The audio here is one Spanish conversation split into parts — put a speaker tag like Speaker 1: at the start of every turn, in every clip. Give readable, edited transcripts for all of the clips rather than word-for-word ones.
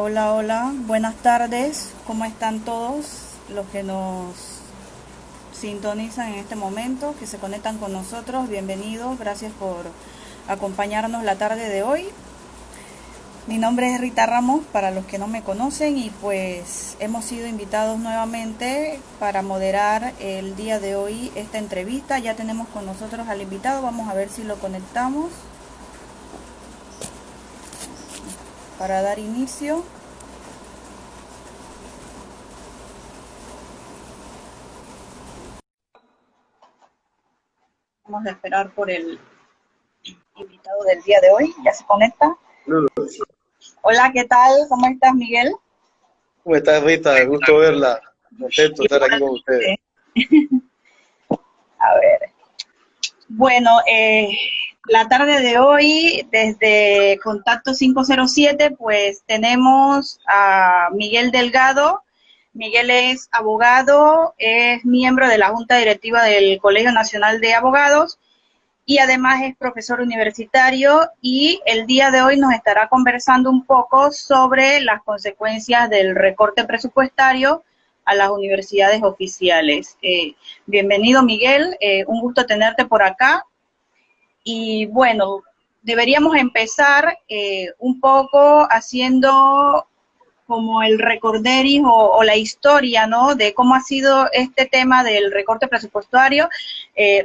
Speaker 1: Hola, hola, buenas tardes. ¿Cómo están todos los que nos sintonizan en este momento, que se conectan con nosotros? Bienvenidos, gracias por acompañarnos la tarde de hoy. Mi nombre es Rita Ramos, para los que no me conocen, y pues hemos sido invitados nuevamente para moderar el día de hoy esta entrevista. Ya tenemos con nosotros al invitado, vamos a ver si lo conectamos para dar inicio. Vamos a esperar por el invitado del día de hoy, ya se conecta. Hola, ¿qué tal? ¿Cómo estás, Miguel?
Speaker 2: ¿Cómo estás, Rita? Gusto verla. Contento de estar aquí con ustedes.
Speaker 1: Igualmente. A ver. Bueno, la tarde de hoy, desde Contacto 507, pues tenemos a Miguel Delgado. Miguel es abogado, es miembro de la Junta Directiva del Colegio Nacional de Abogados y además es profesor universitario, y el día de hoy nos estará conversando un poco sobre las consecuencias del recorte presupuestario a las universidades oficiales. Bienvenido, Miguel, un gusto tenerte por acá. Y bueno, deberíamos empezar un poco haciendo como el recorderis o la historia, ¿no?, de cómo ha sido este tema del recorte presupuestario.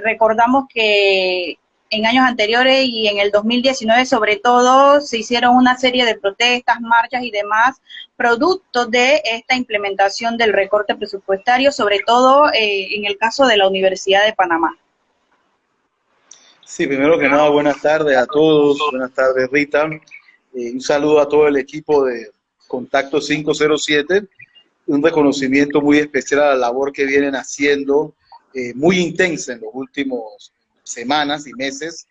Speaker 1: Recordamos que en años anteriores y en el 2019 sobre todo se hicieron una serie de protestas, marchas y demás producto de esta implementación del recorte presupuestario, sobre todo en el caso de la Universidad de Panamá.
Speaker 2: Sí, primero que nada, buenas tardes a todos. Buenas tardes, Rita. Un saludo a todo el equipo de Contacto 507. Un reconocimiento muy especial a la labor que vienen haciendo, muy intensa en los últimos semanas y meses,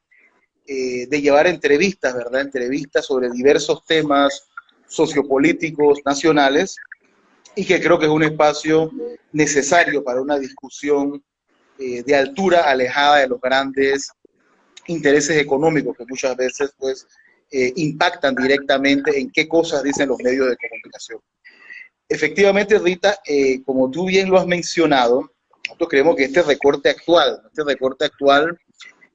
Speaker 2: de llevar entrevistas, ¿verdad? Entrevistas sobre diversos temas sociopolíticos nacionales, y que creo que es un espacio necesario para una discusión de altura, alejada de los grandes intereses económicos que muchas veces pues impactan directamente en qué cosas dicen los medios de comunicación. Efectivamente, Rita, como tú bien lo has mencionado, nosotros creemos que este recorte actual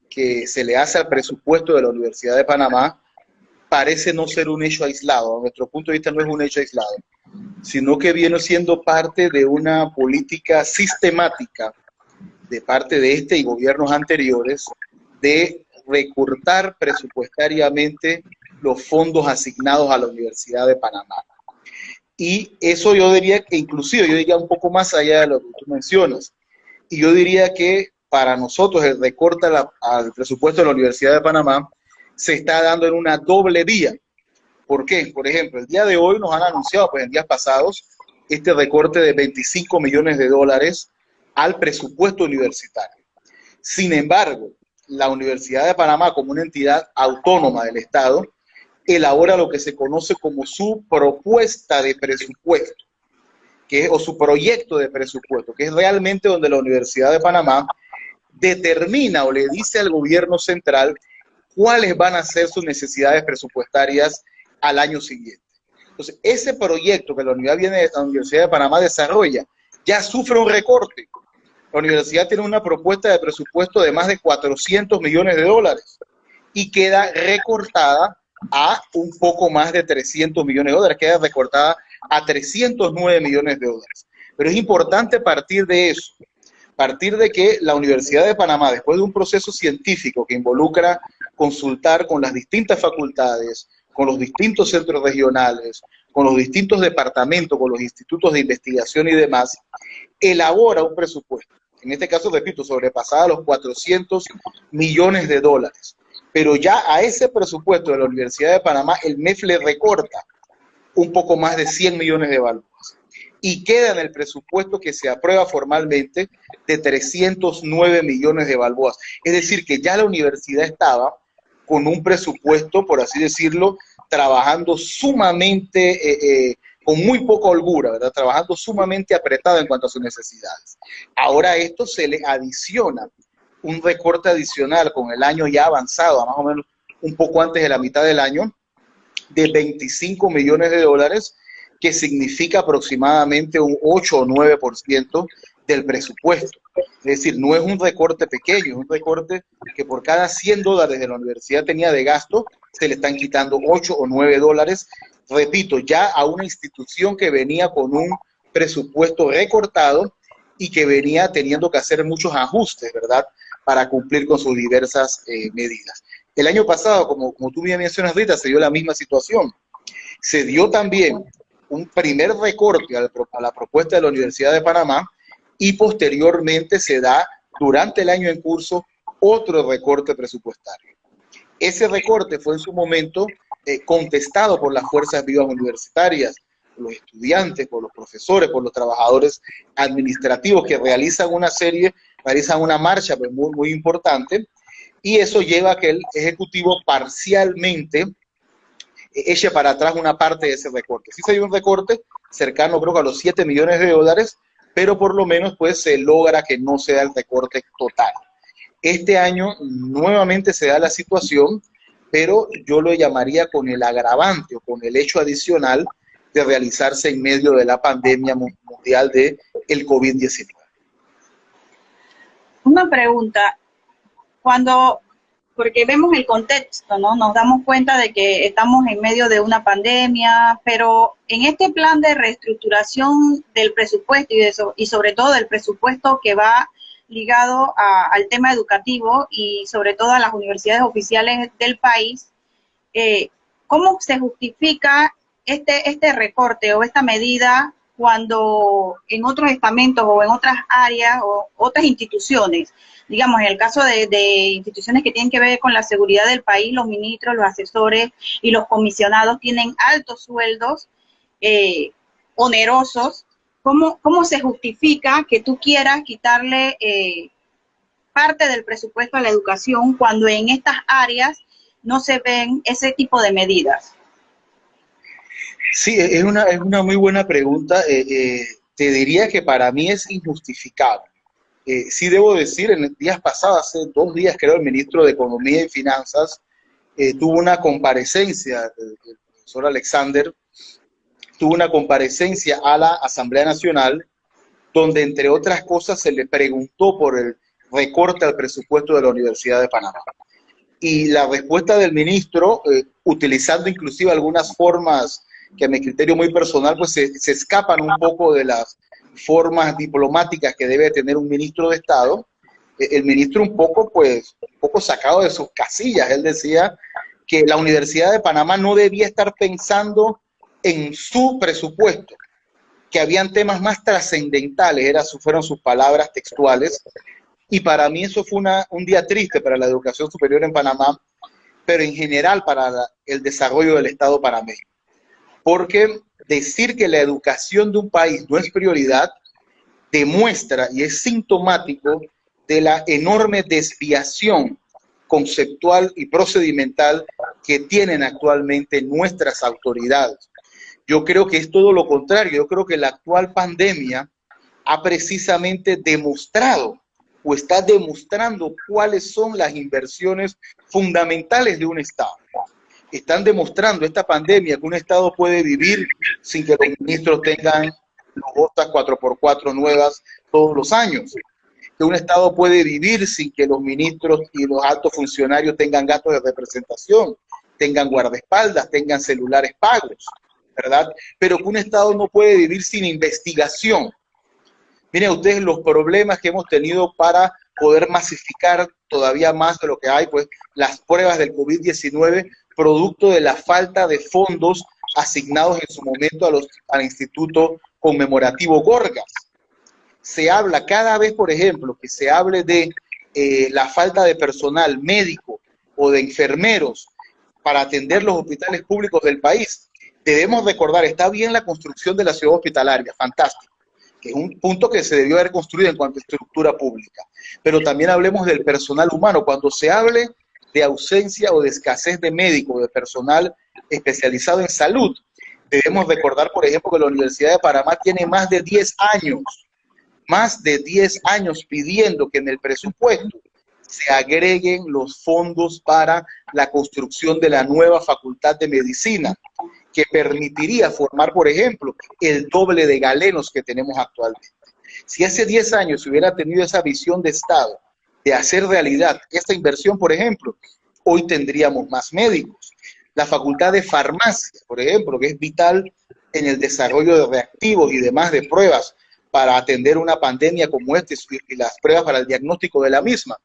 Speaker 2: que se le hace al presupuesto de la Universidad de Panamá, parece no ser un hecho aislado. A nuestro punto de vista no es un hecho aislado, sino que viene siendo parte de una política sistemática de parte de este y gobiernos anteriores de recortar presupuestariamente los fondos asignados a la Universidad de Panamá. Y eso yo diría que inclusive, yo diría un poco más allá de lo que tú mencionas. Y yo diría que para nosotros el recorte al presupuesto de la Universidad de Panamá se está dando en una doble vía. ¿Por qué? Por ejemplo, el día de hoy nos han anunciado, pues en días pasados, este recorte de 25 millones de dólares al presupuesto universitario. Sin embargo, la Universidad de Panamá, como una entidad autónoma del Estado, elabora lo que se conoce como su propuesta de presupuesto, o su proyecto de presupuesto, que es realmente donde la Universidad de Panamá determina o le dice al gobierno central cuáles van a ser sus necesidades presupuestarias al año siguiente. Entonces, ese proyecto que la Universidad de Panamá desarrolla ya sufre un recorte. La universidad tiene una propuesta de presupuesto de más de 400 millones de dólares y queda recortada a un poco más de 300 millones de dólares, queda recortada a 309 millones de dólares. Pero es importante partir de eso, partir de que la Universidad de Panamá, después de un proceso científico que involucra consultar con las distintas facultades, con los distintos centros regionales, con los distintos departamentos, con los institutos de investigación y demás, elabora un presupuesto. En este caso, repito, sobrepasaba los 400 millones de dólares. Pero ya a ese presupuesto de la Universidad de Panamá, el MEF le recorta un poco más de 100 millones de balboas. Y queda en el presupuesto que se aprueba formalmente de 309 millones de balboas. Es decir, que ya la universidad estaba con un presupuesto, por así decirlo, trabajando sumamente, con muy poca holgura, ¿verdad? Trabajando sumamente apretado en cuanto a sus necesidades. Ahora a esto se le adiciona un recorte adicional con el año ya avanzado, a más o menos un poco antes de la mitad del año, de 25 millones de dólares, que significa aproximadamente un 8 o 9% del presupuesto. Es decir, no es un recorte pequeño, es un recorte que por cada 100 dólares de la universidad tenía de gasto, se le están quitando 8 o 9 dólares, repito, ya a una institución que venía con un presupuesto recortado y que venía teniendo que hacer muchos ajustes, ¿verdad?, para cumplir con sus diversas medidas. El año pasado, como tú bien mencionas, Rita, se dio la misma situación. Se dio también un primer recorte a la propuesta de la Universidad de Panamá y posteriormente se da, durante el año en curso, otro recorte presupuestario. Ese recorte fue en su momento contestado por las fuerzas vivas universitarias, por los estudiantes, por los profesores, por los trabajadores administrativos que realizan una marcha pues, muy importante, y eso lleva a que el Ejecutivo parcialmente eche para atrás una parte de ese recorte. Sí se dio un recorte cercano creo que a los 7 millones de dólares, pero por lo menos pues se logra que no sea el recorte total. Este año nuevamente se da la situación, pero yo lo llamaría con el agravante o con el hecho adicional de realizarse en medio de la pandemia mundial del COVID-19.
Speaker 1: Una pregunta, porque vemos el contexto, ¿no? Nos damos cuenta de que estamos en medio de una pandemia, pero en este plan de reestructuración del presupuesto y sobre todo del presupuesto que va ligado al tema educativo y sobre todo a las universidades oficiales del país, ¿cómo se justifica este recorte o esta medida cuando en otros estamentos o en otras áreas o otras instituciones, digamos, en el caso de instituciones que tienen que ver con la seguridad del país, los ministros, los asesores y los comisionados tienen altos sueldos onerosos? ¿Cómo se justifica que tú quieras quitarle parte del presupuesto a la educación cuando en estas áreas no se ven ese tipo de medidas?
Speaker 2: Sí, es una muy buena pregunta. Te diría que para mí es injustificable. Sí debo decir, en días pasados, hace 2 días creo, el ministro de Economía y Finanzas tuvo una comparecencia, el profesor Alexander tuvo una comparecencia a la Asamblea Nacional, donde entre otras cosas se le preguntó por el recorte al presupuesto de la Universidad de Panamá. Y la respuesta del ministro, utilizando inclusive algunas formas que a mi criterio muy personal, pues se escapan un poco de las formas diplomáticas que debe tener un ministro de Estado, el ministro un poco sacado de sus casillas. Él decía que la Universidad de Panamá no debía estar pensando en su presupuesto, que habían temas más trascendentales, fueron sus palabras textuales, y para mí eso fue un día triste para la educación superior en Panamá, pero en general para el desarrollo del Estado panameño. Porque decir que la educación de un país no es prioridad demuestra y es sintomático de la enorme desviación conceptual y procedimental que tienen actualmente nuestras autoridades. Yo creo que es todo lo contrario. Yo creo que la actual pandemia ha precisamente demostrado o está demostrando cuáles son las inversiones fundamentales de un Estado. Están demostrando esta pandemia que un Estado puede vivir sin que los ministros tengan las botas 4x4 nuevas todos los años, que un Estado puede vivir sin que los ministros y los altos funcionarios tengan gastos de representación, tengan guardaespaldas, tengan celulares pagos, ¿verdad? Pero que un Estado no puede vivir sin investigación. Miren ustedes los problemas que hemos tenido para poder masificar todavía más de lo que hay, pues las pruebas del COVID-19, producto de la falta de fondos asignados en su momento al Instituto Conmemorativo Gorgas. Se habla cada vez, por ejemplo, que se hable de la falta de personal médico o de enfermeros para atender los hospitales públicos del país. Debemos recordar, está bien la construcción de la ciudad hospitalaria, fantástico, que es un punto que se debió haber construido en cuanto a estructura pública. Pero también hablemos del personal humano. Cuando se hable de ausencia o de escasez de médicos, de personal especializado en salud, debemos recordar, por ejemplo, que la Universidad de Panamá tiene más de 10 años pidiendo que en el presupuesto se agreguen los fondos para la construcción de la nueva Facultad de Medicina, que permitiría formar, por ejemplo, el doble de galenos que tenemos actualmente. Si hace 10 años se hubiera tenido esa visión de Estado de hacer realidad esta inversión, por ejemplo, hoy tendríamos más médicos. La Facultad de Farmacia, por ejemplo, que es vital en el desarrollo de reactivos y demás de pruebas para atender una pandemia como esta y las pruebas para el diagnóstico de la misma.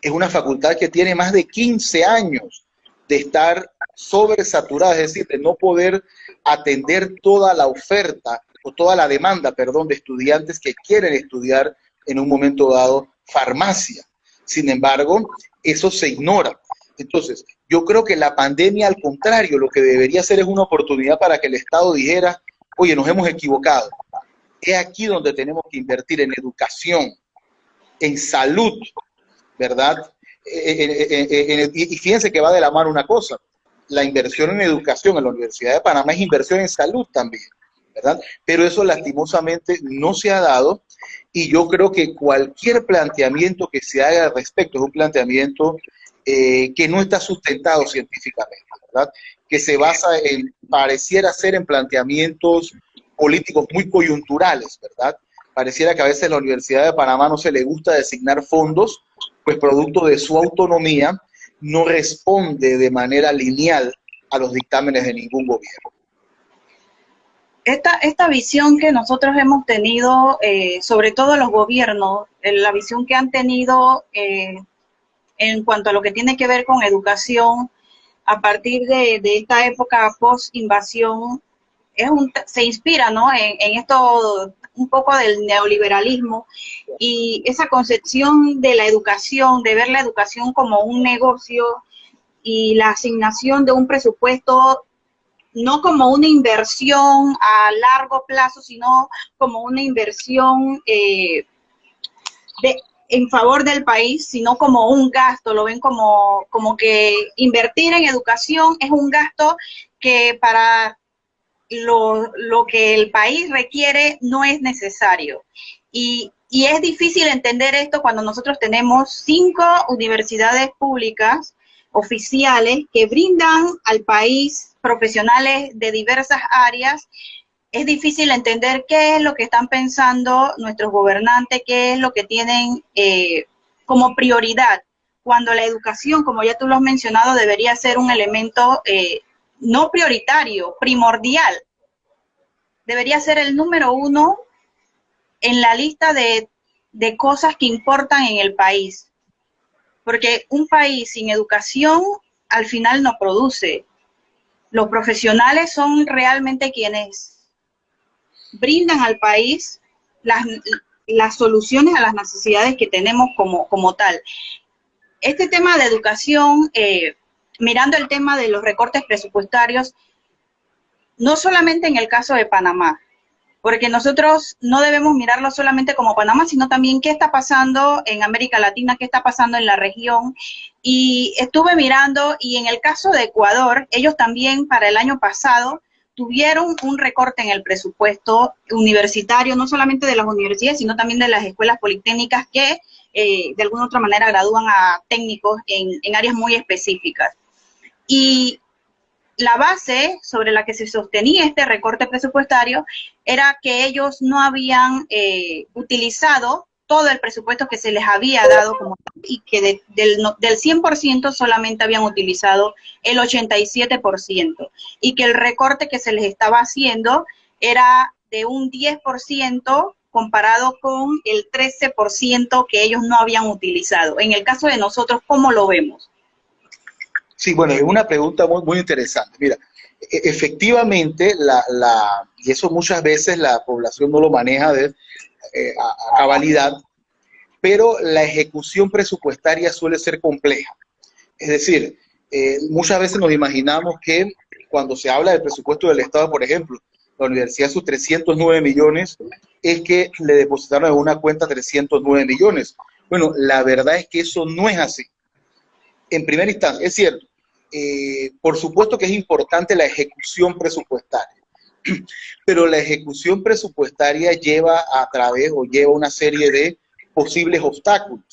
Speaker 2: Es una facultad que tiene más de 15 años de estar sobresaturada, es decir, de no poder atender toda la oferta o toda la demanda, perdón, de estudiantes que quieren estudiar en un momento dado farmacia. Sin embargo, eso se ignora. Entonces, yo creo que la pandemia, al contrario, lo que debería ser es una oportunidad para que el Estado dijera, oye, nos hemos equivocado. Es aquí donde tenemos que invertir en educación, en salud, ¿verdad? Y fíjense que va de la mano una cosa, la inversión en educación en la Universidad de Panamá es inversión en salud también, ¿verdad? Pero eso lastimosamente no se ha dado y yo creo que cualquier planteamiento que se haga al respecto es un planteamiento que no está sustentado científicamente, ¿verdad? Que se basa en, pareciera ser en planteamientos políticos muy coyunturales, ¿verdad? Pareciera que a veces la Universidad de Panamá no se le gusta designar fondos, pues producto de su autonomía no responde de manera lineal a los dictámenes de ningún gobierno.
Speaker 1: Esta visión que nosotros hemos tenido, sobre todo los gobiernos, la visión que han tenido en cuanto a lo que tiene que ver con educación, a partir de esta época post-invasión, se inspira, ¿no?, en esto un poco del neoliberalismo y esa concepción de la educación, de ver la educación como un negocio y la asignación de un presupuesto no como una inversión a largo plazo, sino como una inversión en favor del país, sino como un gasto. Lo ven como que invertir en educación es un gasto que para lo que el país requiere no es necesario. Y es difícil entender esto cuando nosotros tenemos 5 universidades públicas oficiales que brindan al país profesionales de diversas áreas. Es difícil entender qué es lo que están pensando nuestros gobernantes, qué es lo que tienen como prioridad, cuando la educación, como ya tú lo has mencionado, debería ser un elemento no prioritario, primordial. Debería ser el número 1 en la lista de cosas que importan en el país. Porque un país sin educación al final no produce. Los profesionales son realmente quienes brindan al país las soluciones a las necesidades que tenemos como tal. Este tema de educación, mirando el tema de los recortes presupuestarios, no solamente en el caso de Panamá, porque nosotros no debemos mirarlo solamente como Panamá, sino también qué está pasando en América Latina, qué está pasando en la región. Y estuve mirando, y en el caso de Ecuador, ellos también para el año pasado tuvieron un recorte en el presupuesto universitario, no solamente de las universidades, sino también de las escuelas politécnicas que de alguna u otra manera gradúan a técnicos en áreas muy específicas. Y la base sobre la que se sostenía este recorte presupuestario era que ellos no habían utilizado todo el presupuesto que se les había dado y que del 100% solamente habían utilizado el 87% y que el recorte que se les estaba haciendo era de un 10% comparado con el 13% que ellos no habían utilizado. En el caso de nosotros, ¿cómo lo vemos?
Speaker 2: Sí, bueno, es una pregunta muy, muy interesante. Mira, efectivamente, y eso muchas veces la población no lo maneja a cabalidad, pero la ejecución presupuestaria suele ser compleja. Es decir, muchas veces nos imaginamos que cuando se habla del presupuesto del Estado, por ejemplo, la universidad sus 309 millones, es que le depositaron en una cuenta 309 millones. Bueno, la verdad es que eso no es así. En primera instancia, es cierto, por supuesto que es importante la ejecución presupuestaria, pero la ejecución presupuestaria lleva una serie de posibles obstáculos.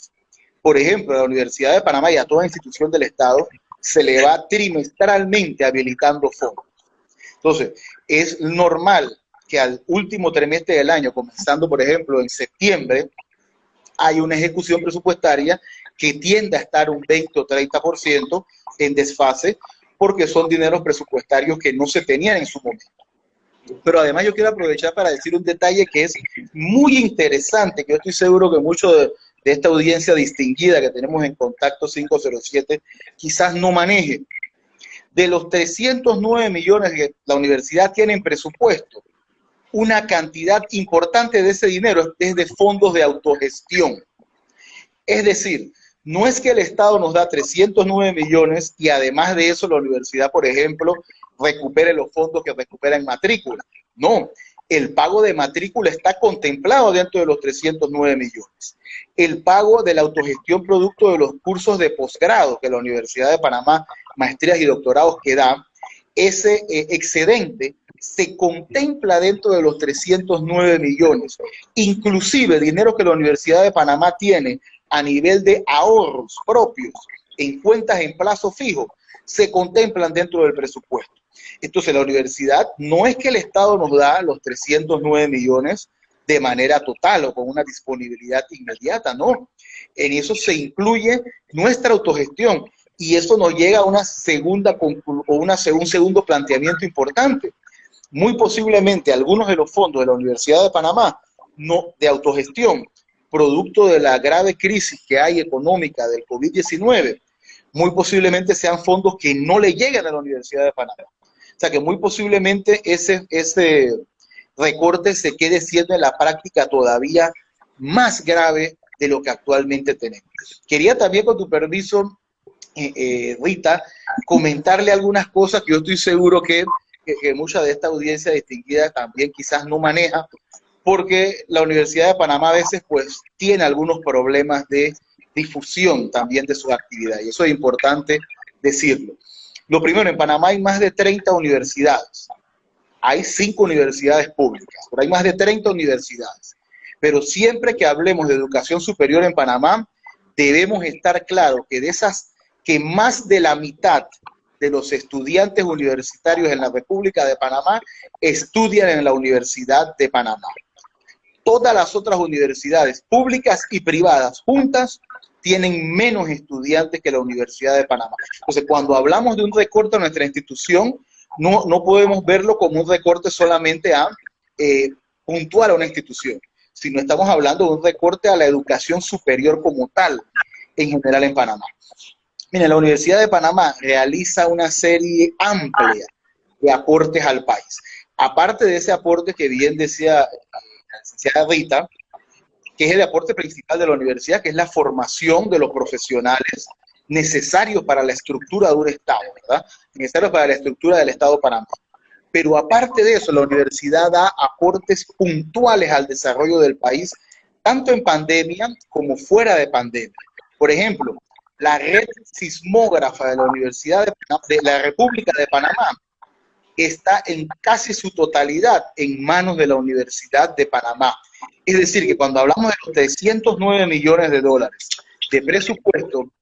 Speaker 2: Por ejemplo, a la Universidad de Panamá y a toda institución del Estado se le va trimestralmente habilitando fondos. Entonces, es normal que al último trimestre del año, comenzando por ejemplo en septiembre, hay una ejecución presupuestaria que tiende a estar un 20 o 30% en desfase, porque son dineros presupuestarios que no se tenían en su momento. Pero además yo quiero aprovechar para decir un detalle que es muy interesante, que yo estoy seguro que muchos de esta audiencia distinguida que tenemos en Contacto 507 quizás no maneje. De los 309 millones que la universidad tiene en presupuesto, una cantidad importante de ese dinero es de fondos de autogestión. Es decir, no es que el Estado nos da 309 millones y además de eso la universidad, por ejemplo, recupere los fondos que recupera en matrícula. No, el pago de matrícula está contemplado dentro de los 309 millones. El pago de la autogestión producto de los cursos de posgrado que la Universidad de Panamá, maestrías y doctorados que da, ese excedente se contempla dentro de los 309 millones. Inclusive dinero que la Universidad de Panamá tiene a nivel de ahorros propios en cuentas en plazo fijo, se contemplan dentro del presupuesto. Entonces la universidad no es que el Estado nos da los 309 millones de manera total o con una disponibilidad inmediata, no. En eso se incluye nuestra autogestión y eso nos llega a una segunda o un segundo planteamiento importante. Muy posiblemente algunos de los fondos de la Universidad de Panamá no, de autogestión, producto de la grave crisis que hay económica del COVID-19, muy posiblemente sean fondos que no le llegan a la Universidad de Panamá. O sea que muy posiblemente ese recorte se quede siendo en la práctica todavía más grave de lo que actualmente tenemos. Quería también, con tu permiso, Rita, comentarle algunas cosas que yo estoy seguro que mucha de esta audiencia distinguida también quizás no maneja, porque la Universidad de Panamá a veces pues tiene algunos problemas de difusión también de sus actividades, y eso es importante decirlo. Lo primero, en Panamá hay más de 30 universidades, hay 5 universidades públicas, pero hay más de 30 universidades. Pero siempre que hablemos de educación superior en Panamá, debemos estar claros que de esas, que más de la mitad de los estudiantes universitarios en la República de Panamá estudian en la Universidad de Panamá. Todas las otras universidades públicas y privadas juntas tienen menos estudiantes que la Universidad de Panamá. Entonces, cuando hablamos de un recorte a nuestra institución, no podemos verlo como un recorte solamente puntual a una institución, sino estamos hablando de un recorte a la educación superior como tal, en general en Panamá. Mira, la Universidad de Panamá realiza una serie amplia de aportes al país. Aparte de ese aporte que bien decía la licenciada Rita, que es el aporte principal de la universidad, que es la formación de los profesionales necesarios para la estructura de un Estado, ¿verdad? Necesarios para la estructura del Estado panameño. Pero aparte de eso, la universidad da aportes puntuales al desarrollo del país, tanto en pandemia como fuera de pandemia. Por ejemplo, la red sismógrafa de la Universidad de la República de Panamá está en casi su totalidad en manos de la Universidad de Panamá. Es decir, que cuando hablamos de los 309 millones de dólares de presupuesto,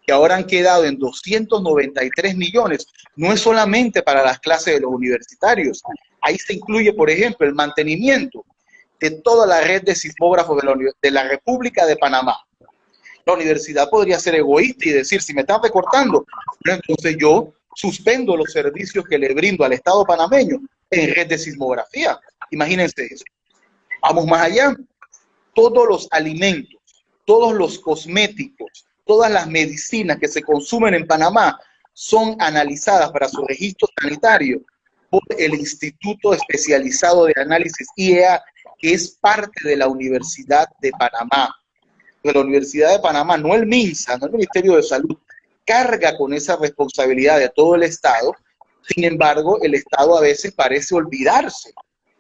Speaker 2: que ahora han quedado en 293 millones, no es solamente para las clases de los universitarios. Ahí se incluye, por ejemplo, el mantenimiento de toda la red de sismógrafos de la República de Panamá. La universidad podría ser egoísta y decir, si me están recortando, entonces yo suspendo los servicios que le brindo al Estado panameño en red de sismografía. Imagínense eso. Vamos más allá. Todos los alimentos, todos los cosméticos, todas las medicinas que se consumen en Panamá son analizadas para su registro sanitario por el Instituto Especializado de Análisis IEA, que es parte de la Universidad de Panamá. De la Universidad de Panamá, no el MINSA, no el Ministerio de Salud, carga con esa responsabilidad de todo el Estado. Sin embargo, el Estado a veces parece olvidarse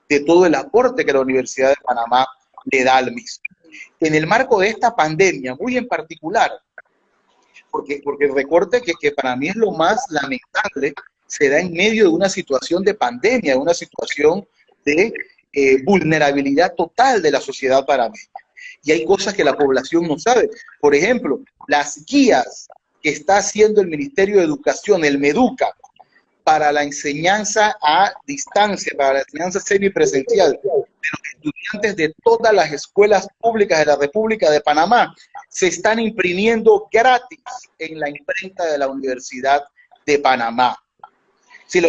Speaker 2: de todo el aporte que la Universidad de Panamá le da al mismo. En el marco de esta pandemia, muy en particular, porque el recorte que para mí es lo más lamentable, se da en medio de una situación de pandemia, de una situación de vulnerabilidad total de la sociedad panameña. Y hay cosas que la población no sabe. Por ejemplo, las guías que está haciendo el Ministerio de Educación, el MEDUCA, para la enseñanza a distancia, para la enseñanza semipresencial de los estudiantes de todas las escuelas públicas de la República de Panamá, se están imprimiendo gratis en la imprenta de la Universidad de Panamá. Si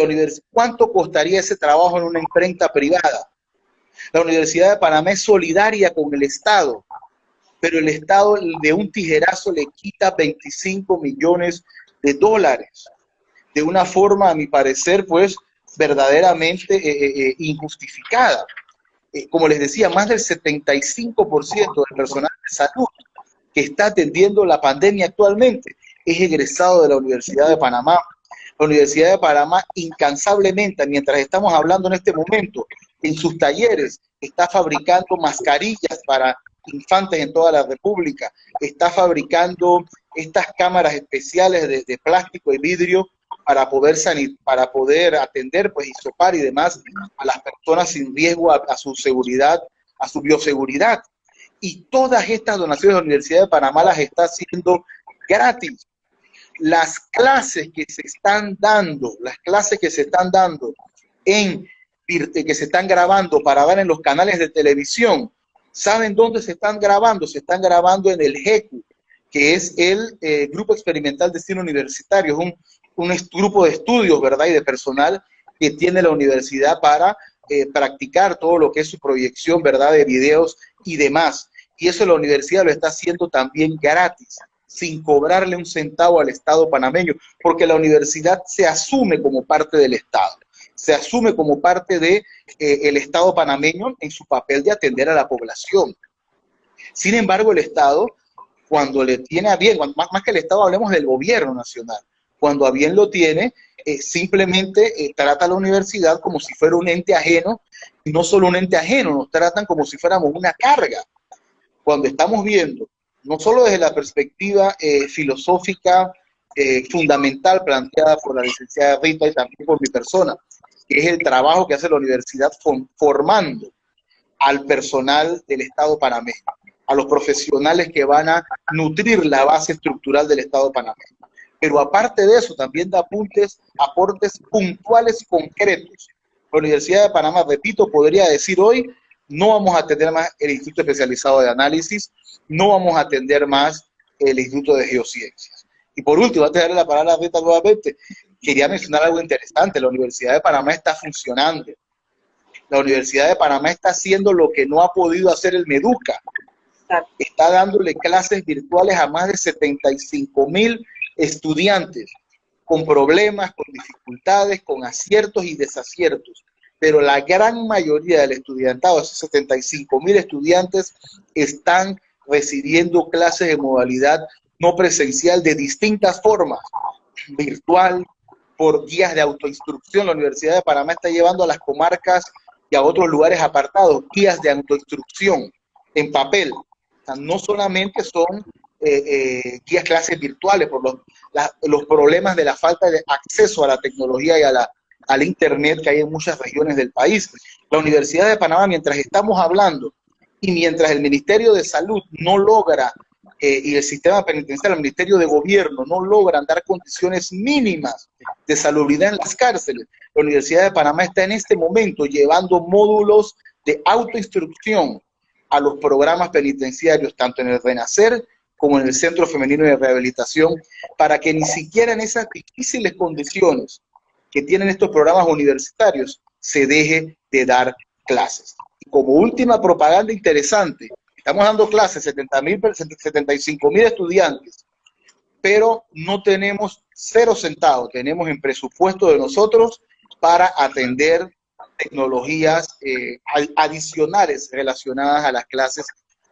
Speaker 2: ¿cuánto costaría ese trabajo en una imprenta privada? La Universidad de Panamá es solidaria con el Estado, pero el Estado de un tijerazo le quita 25 millones de dólares. De una forma, a mi parecer, pues, verdaderamente injustificada. Como les decía, más del 75% del personal de salud que está atendiendo la pandemia actualmente es egresado de la Universidad de Panamá. La Universidad de Panamá incansablemente, mientras estamos hablando en este momento, en sus talleres, está fabricando mascarillas para infantes en toda la República, está fabricando estas cámaras especiales de plástico y vidrio para poder atender, pues, hisopar y demás a las personas sin riesgo a su seguridad, a su bioseguridad. Y todas estas donaciones de la Universidad de Panamá las está haciendo gratis. Las clases que se están dando, que se están grabando para dar en los canales de televisión, ¿saben dónde se están grabando? Se están grabando en el GECU, que es el Grupo Experimental de Cine Universitario, es un grupo de estudios, ¿verdad? Y de personal que tiene la universidad para practicar todo lo que es su proyección, ¿verdad? De videos y demás. Y eso la universidad lo está haciendo también gratis, sin cobrarle un centavo al Estado panameño, porque la universidad se asume como parte del Estado, se asume como parte de el Estado panameño en su papel de atender a la población. Sin embargo, el Estado, cuando le tiene a bien, más que el Estado, hablemos del gobierno nacional, cuando a bien lo tiene, simplemente trata a la universidad como si fuera un ente ajeno, y no solo un ente ajeno, nos tratan como si fuéramos una carga. Cuando estamos viendo, no solo desde la perspectiva filosófica fundamental planteada por la licenciada Rita y también por mi persona, que es el trabajo que hace la universidad formando al personal del Estado panameño, a los profesionales que van a nutrir la base estructural del Estado panameño. Pero aparte de eso, también da aportes puntuales concretos. La Universidad de Panamá, repito, podría decir hoy, no vamos a atender más el Instituto Especializado de Análisis, no vamos a atender más el Instituto de Geociencias. Y por último, antes de darle la palabra a Rita nuevamente, quería mencionar algo interesante. La Universidad de Panamá está funcionando. La Universidad de Panamá está haciendo lo que no ha podido hacer el MEDUCA. Está dándole clases virtuales a más de 75,000 estudiantes con problemas, con dificultades, con aciertos y desaciertos. Pero la gran mayoría del estudiantado, esos 75,000 estudiantes, están recibiendo clases en modalidad no presencial de distintas formas, virtual, por guías de autoinstrucción. La Universidad de Panamá está llevando a las comarcas y a otros lugares apartados guías de autoinstrucción en papel. O sea, no solamente son guías clases virtuales por los problemas de la falta de acceso a la tecnología y al internet que hay en muchas regiones del país. La Universidad de Panamá, mientras estamos hablando y mientras el Ministerio de Salud no logra y el sistema penitenciario, el Ministerio de Gobierno no logran dar condiciones mínimas de salubridad en las cárceles, la Universidad de Panamá está en este momento llevando módulos de autoinstrucción a los programas penitenciarios, tanto en el Renacer como en el Centro Femenino de Rehabilitación, para que ni siquiera en esas difíciles condiciones que tienen estos programas universitarios se deje de dar clases. Y como última propaganda interesante, estamos dando clases, 75,000 estudiantes, pero no tenemos 0 centavos, tenemos en presupuesto de nosotros para atender tecnologías adicionales relacionadas a las clases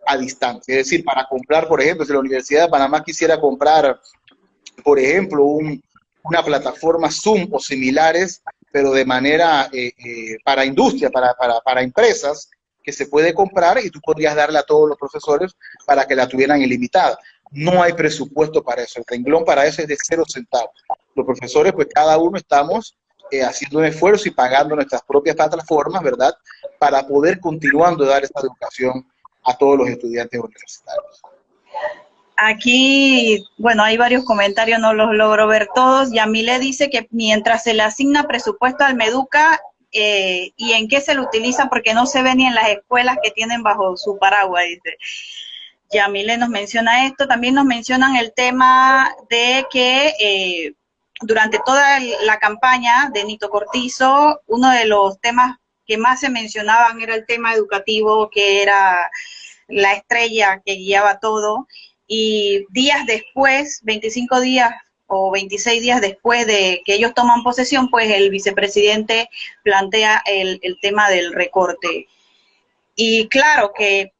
Speaker 2: a distancia. Es decir, para comprar, por ejemplo, si la Universidad de Panamá quisiera comprar, por ejemplo, una plataforma Zoom o similares, pero de manera para industria, para empresas, que se puede comprar y tú podrías darle a todos los profesores para que la tuvieran ilimitada. No hay presupuesto para eso, el renglón para eso es de 0 centavos. Los profesores, pues cada uno estamos haciendo un esfuerzo y pagando nuestras propias plataformas, ¿verdad? Para poder continuando a dar esta educación a todos los estudiantes universitarios.
Speaker 1: Aquí, bueno, hay varios comentarios, no los logro ver todos. Yamile dice que mientras se le asigna presupuesto al Meduca, y en qué se lo utiliza, porque no se ve ni en las escuelas que tienen bajo su paraguas, dice. Yamile nos menciona esto. También nos mencionan el tema de que durante toda la campaña de Nito Cortizo, uno de los temas que más se mencionaban era el tema educativo, que era la estrella que guiaba todo. Y días después, 25 días o 26 días después de que ellos toman posesión, pues el vicepresidente plantea el tema del recorte. Y claro que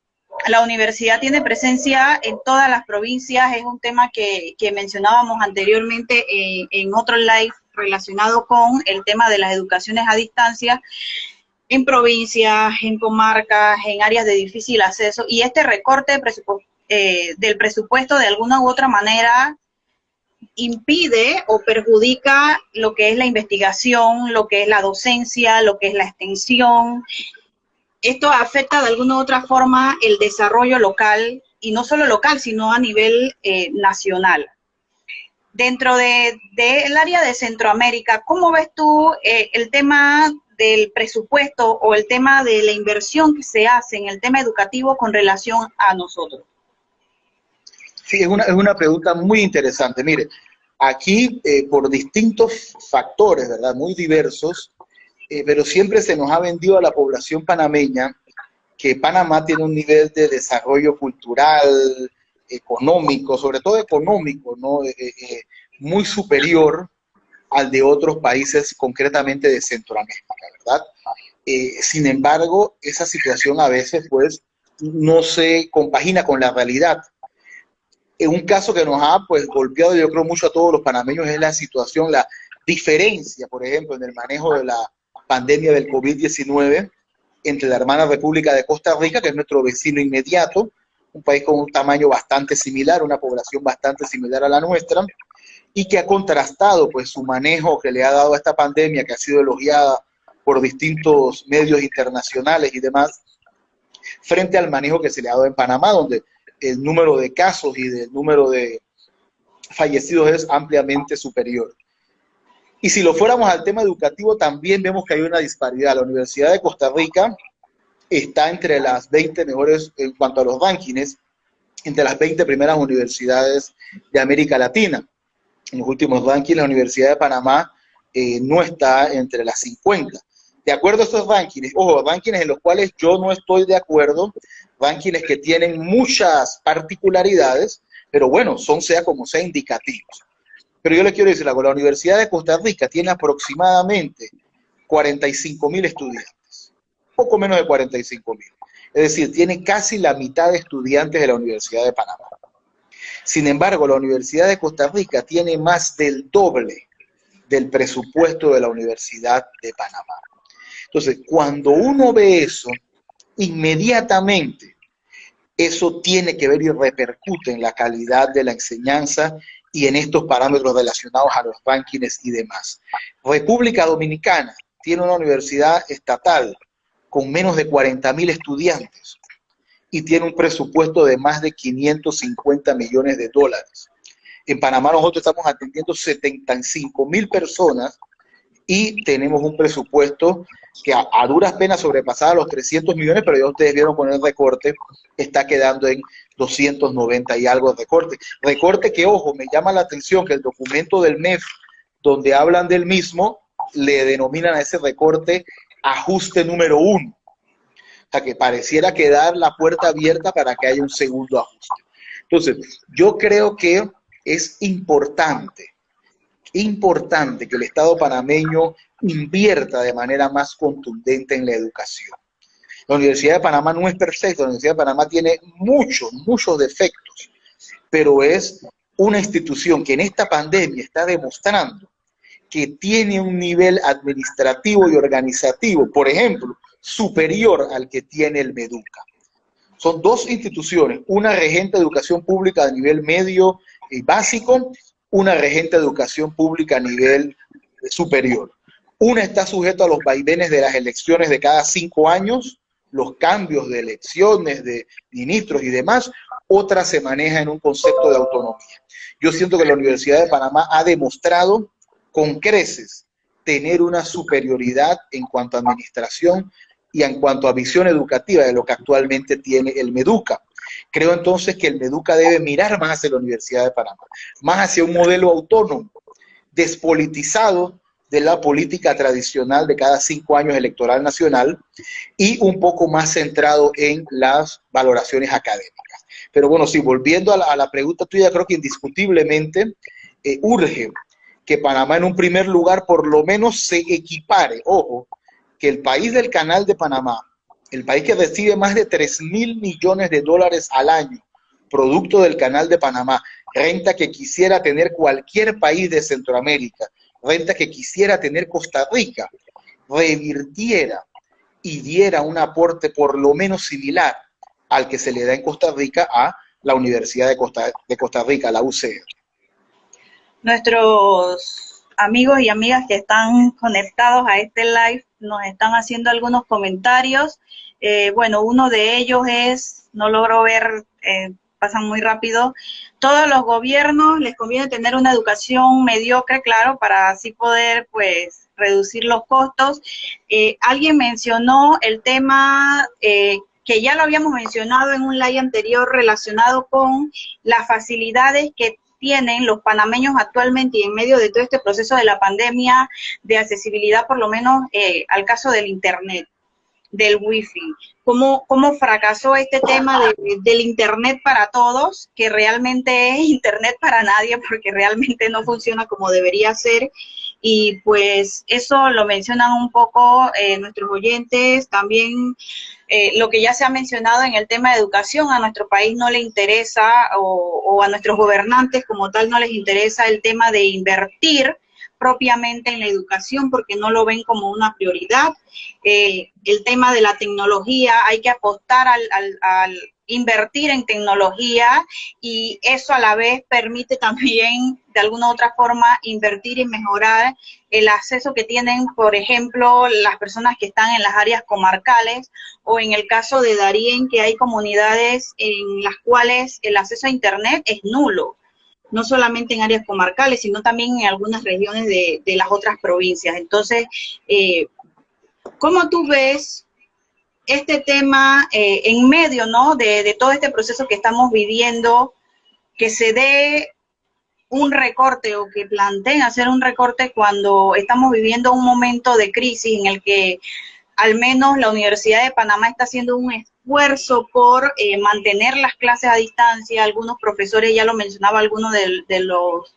Speaker 1: la universidad tiene presencia en todas las provincias, es un tema que mencionábamos anteriormente en otro live relacionado con el tema de las educaciones a distancia, en provincias, en comarcas, en áreas de difícil acceso, y este recorte del presupuesto de alguna u otra manera impide o perjudica lo que es la investigación, lo que es la docencia, lo que es la extensión. Esto afecta de alguna u otra forma el desarrollo local, y no solo local, sino a nivel nacional. Dentro del área de Centroamérica, ¿cómo ves tú el tema del presupuesto o el tema de la inversión que se hace en el tema educativo con relación a nosotros?
Speaker 2: Sí, es una pregunta muy interesante. Mire, aquí por distintos factores, ¿verdad? Muy diversos, pero siempre se nos ha vendido a la población panameña que Panamá tiene un nivel de desarrollo cultural, económico, sobre todo económico, ¿no? Muy superior al de otros países, concretamente de Centroamérica, ¿verdad? Sin embargo, esa situación a veces, pues, no se compagina con la realidad. Un caso que nos ha, pues, golpeado, yo creo, mucho a todos los panameños es la situación, la diferencia, por ejemplo, en el manejo de la pandemia del COVID-19 entre la hermana República de Costa Rica, que es nuestro vecino inmediato, un país con un tamaño bastante similar, una población bastante similar a la nuestra, y que ha contrastado, pues, su manejo que le ha dado a esta pandemia, que ha sido elogiada por distintos medios internacionales y demás, frente al manejo que se le ha dado en Panamá, donde el número de casos y el número de fallecidos es ampliamente superior. Y si lo fuéramos al tema educativo, también vemos que hay una disparidad. La Universidad de Costa Rica está entre las 20 mejores en cuanto a los rankings, entre las 20 primeras universidades de América Latina. En los últimos rankings, la Universidad de Panamá no está entre las 50. De acuerdo a estos rankings, ojo, rankings en los cuales yo no estoy de acuerdo, rankings que tienen muchas particularidades, pero bueno, son sea como sea indicativos. Pero yo le quiero decir algo, la Universidad de Costa Rica tiene aproximadamente 45.000 estudiantes, poco menos de 45.000. Es decir, tiene casi la mitad de estudiantes de la Universidad de Panamá. Sin embargo, la Universidad de Costa Rica tiene más del doble del presupuesto de la Universidad de Panamá. Entonces, cuando uno ve eso, inmediatamente eso tiene que ver y repercute en la calidad de la enseñanza y en estos parámetros relacionados a los rankings y demás. República Dominicana tiene una universidad estatal con menos de 40.000 estudiantes y tiene un presupuesto de más de 550 millones de dólares. En Panamá nosotros estamos atendiendo 75.000 personas y tenemos un presupuesto que a duras penas sobrepasaba los 300 millones, pero ya ustedes vieron con el recorte, está quedando en 290 y algo de recorte. Recorte que, ojo, me llama la atención que el documento del MEF, donde hablan del mismo, le denominan a ese recorte ajuste número 1. O sea, que pareciera quedar la puerta abierta para que haya un segundo ajuste. Entonces, yo creo que es importante que el Estado panameño invierta de manera más contundente en la educación. La Universidad de Panamá no es perfecta, la Universidad de Panamá tiene muchos defectos, pero es una institución que en esta pandemia está demostrando que tiene un nivel administrativo y organizativo, por ejemplo, superior al que tiene el Meduca. Son dos instituciones, una regente de educación pública a nivel medio y básico, una regente de educación pública a nivel superior. Una está sujeta a los vaivenes de las elecciones de cada 5 años, los cambios de elecciones de ministros y demás, otra se maneja en un concepto de autonomía. Yo siento que la Universidad de Panamá ha demostrado con creces tener una superioridad en cuanto a administración y en cuanto a visión educativa de lo que actualmente tiene el MEDUCA. Creo entonces que el MEDUCA debe mirar más hacia la Universidad de Panamá, más hacia un modelo autónomo, despolitizado de la política tradicional de cada 5 años electoral nacional y un poco más centrado en las valoraciones académicas. Pero bueno, sí, volviendo a la pregunta tuya, creo que indiscutiblemente urge que Panamá en un primer lugar por lo menos se equipare, ojo, que el país del Canal de Panamá, el país que recibe más de 3.000 millones de dólares al año, producto del Canal de Panamá, renta que quisiera tener cualquier país de Centroamérica, renta que quisiera tener Costa Rica, revirtiera y diera un aporte por lo menos similar al que se le da en Costa Rica a la Universidad de Costa Rica, la UCR.
Speaker 1: Nuestros amigos y amigas que están conectados a este live nos están haciendo algunos comentarios. Bueno, uno de ellos es, no logro ver, pasan muy rápido, todos los gobiernos les conviene tener una educación mediocre, claro, para así poder, pues, reducir los costos. Alguien mencionó el tema que ya lo habíamos mencionado en un live anterior relacionado con las facilidades que tienen los panameños actualmente y en medio de todo este proceso de la pandemia de accesibilidad, por lo menos al caso del internet, del wifi. ¿Cómo fracasó este tema del internet para todos, que realmente es internet para nadie porque realmente no funciona como debería ser? Y pues eso lo mencionan un poco nuestros oyentes, también lo que ya se ha mencionado en el tema de educación. A nuestro país no le interesa, o a nuestros gobernantes como tal no les interesa el tema de invertir propiamente en la educación porque no lo ven como una prioridad. El tema de la tecnología, hay que apostar al invertir en tecnología, y eso a la vez permite también de alguna u otra forma invertir y mejorar el acceso que tienen, por ejemplo, las personas que están en las áreas comarcales, o en el caso de Darién, que hay comunidades en las cuales el acceso a internet es nulo, no solamente en áreas comarcales, sino también en algunas regiones de las otras provincias. Entonces, ¿cómo tú ves este tema en medio, ¿no?, de todo este proceso que estamos viviendo, que se dé un recorte o que planteen hacer un recorte cuando estamos viviendo un momento de crisis en el que al menos la Universidad de Panamá está haciendo un esfuerzo por mantener las clases a distancia? Algunos profesores, ya lo mencionaba, algunos de los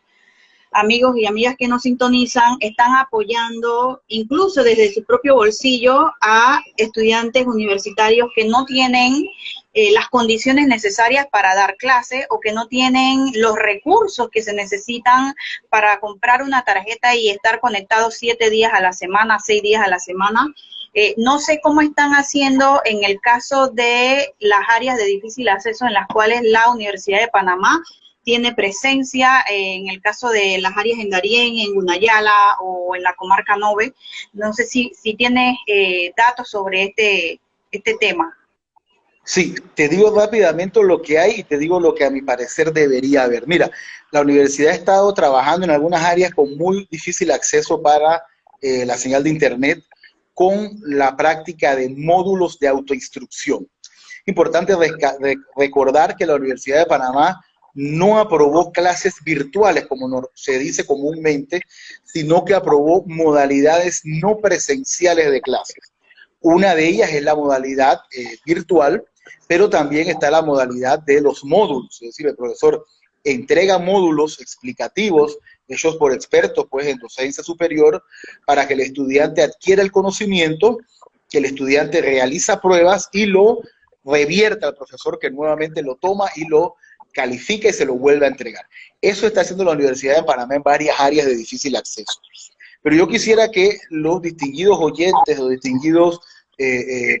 Speaker 1: amigos y amigas que nos sintonizan, están apoyando incluso desde su propio bolsillo a estudiantes universitarios que no tienen las condiciones necesarias para dar clase, o que no tienen los recursos que se necesitan para comprar una tarjeta y estar conectados 7 días a la semana, 6 días a la semana. No sé cómo están haciendo en el caso de las áreas de difícil acceso en las cuales la Universidad de Panamá tiene presencia, en el caso de las áreas en Darién, en Gunayala o en la comarca Nove. No sé si tienes datos sobre este tema.
Speaker 2: Sí, te digo rápidamente lo que hay y te digo lo que a mi parecer debería haber. Mira, la universidad ha estado trabajando en algunas áreas con muy difícil acceso para la señal de internet, con la práctica de módulos de autoinstrucción. Importante recordar que la Universidad de Panamá no aprobó clases virtuales, como se dice comúnmente, sino que aprobó modalidades no presenciales de clases. Una de ellas es la modalidad virtual, pero también está la modalidad de los módulos, es decir, el profesor entrega módulos explicativos hechos por expertos, pues, en docencia superior, para que el estudiante adquiera el conocimiento, que el estudiante realiza pruebas y lo revierte al profesor, que nuevamente lo toma y lo califica y se lo vuelve a entregar. Eso está haciendo la Universidad de Panamá en varias áreas de difícil acceso. Pero yo quisiera que los distinguidos oyentes, los distinguidos